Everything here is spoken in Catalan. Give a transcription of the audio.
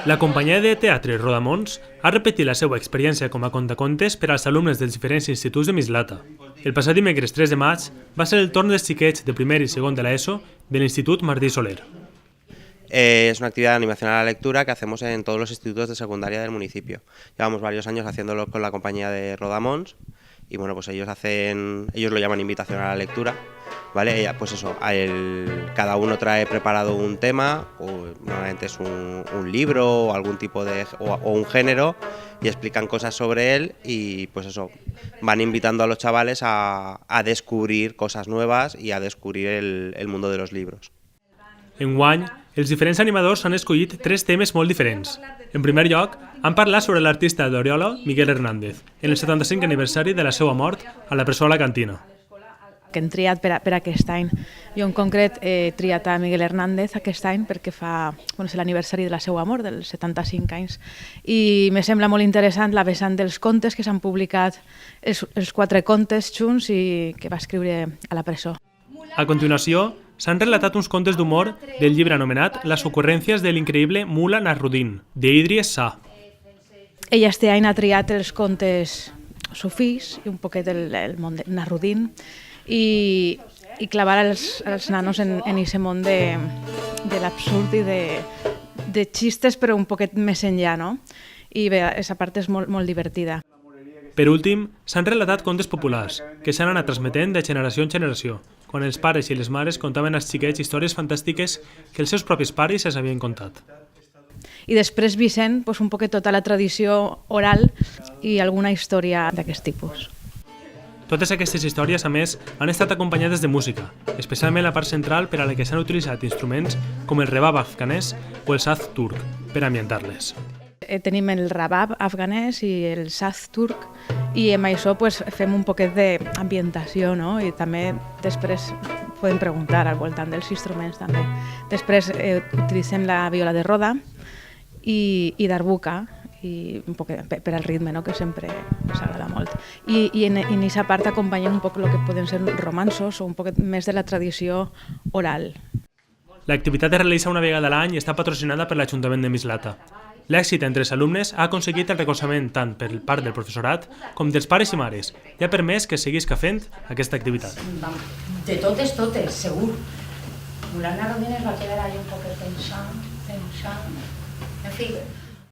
La companyia de teatre Rodamons ha repetit la seva experiència com a contacontes per als alumnes dels diferents instituts de Mislata. El passat dimecres 3 de maig va ser el torn dels xiquets de primer i segon de l'ESO de l'Institut Martí Soler. Es una actividad de animación a la lectura que hacemos en todos los institutos de secundaria del municipio. Llevamos varios años haciéndolo con la compañía de Rodamons y bueno, pues ellos lo llaman invitación a la lectura, ¿vale? Pues eso, cada uno trae preparado un tema, o normalmente es un libro o algún tipo de o un género, y explican cosas sobre él y pues eso, van invitando a los chavales a descubrir cosas nuevas y a descubrir el mundo de los libros. Enguany, els diferents animadors han escollit 3 temes molt diferents. En primer lloc, han parlat sobre l'artista d'Oriola, Miguel Hernández, en el 75 aniversari de la seva mort a la presó a la Cantina. Que hem triat per aquest any. Jo en concret he triat a Miguel Hernández aquest any perquè és l'aniversari de la seva mort, dels 75 anys, i me sembla molt interessant la vessant dels contes que s'han publicat, els 4 contes junts i que va escriure a la presó. A continuació, s'han relatat uns contes d'humor del llibre anomenat Les ocurrències de l'increïble Mula Nasruddin, d'Idries Shah. Ella este any ha triat els contes sufís i un poquet el món de Nasruddin i clavar els nanos en aquest món de l'absurd i de xistes, però un poquet més enllà, no? I bé, aquesta part és molt divertida. Per últim, s'han relatat contes populars, que s'han anat transmetent de generació en generació, quan els pares i les mares contaven als xiquets històries fantàstiques que els seus propis pares els havien contat. I després Vicent, un poquet tota la tradició oral i alguna història d'aquest tipus. Totes aquestes històries, a més, han estat acompanyades de música, especialment la part central per a la que s'han utilitzat instruments com el rebab afganès o el saz turc, per ambientar-les. Tenim el rabab afganès i el saz turc i amb això fem un poquet d'ambientació, no? I també després podem preguntar al voltant dels instruments també. Després utilitzem la viola de roda i darbuka, i un poc per al ritme, que sempre ens agrada molt. I en aquesta part acompanyem un poc el que poden ser romanços o un poc més de la tradició oral. L'activitat es realitza una vegada a l'any i està patrocinada per l'Ajuntament de Mislata. L'èxit entre els alumnes ha aconseguit el recolzament tant per part del professorat com dels pares i mares i ha permès que seguisca fent aquesta activitat. De totes, segur. Mula Nasruddin es va quedar ahí un poc pensant. En fi,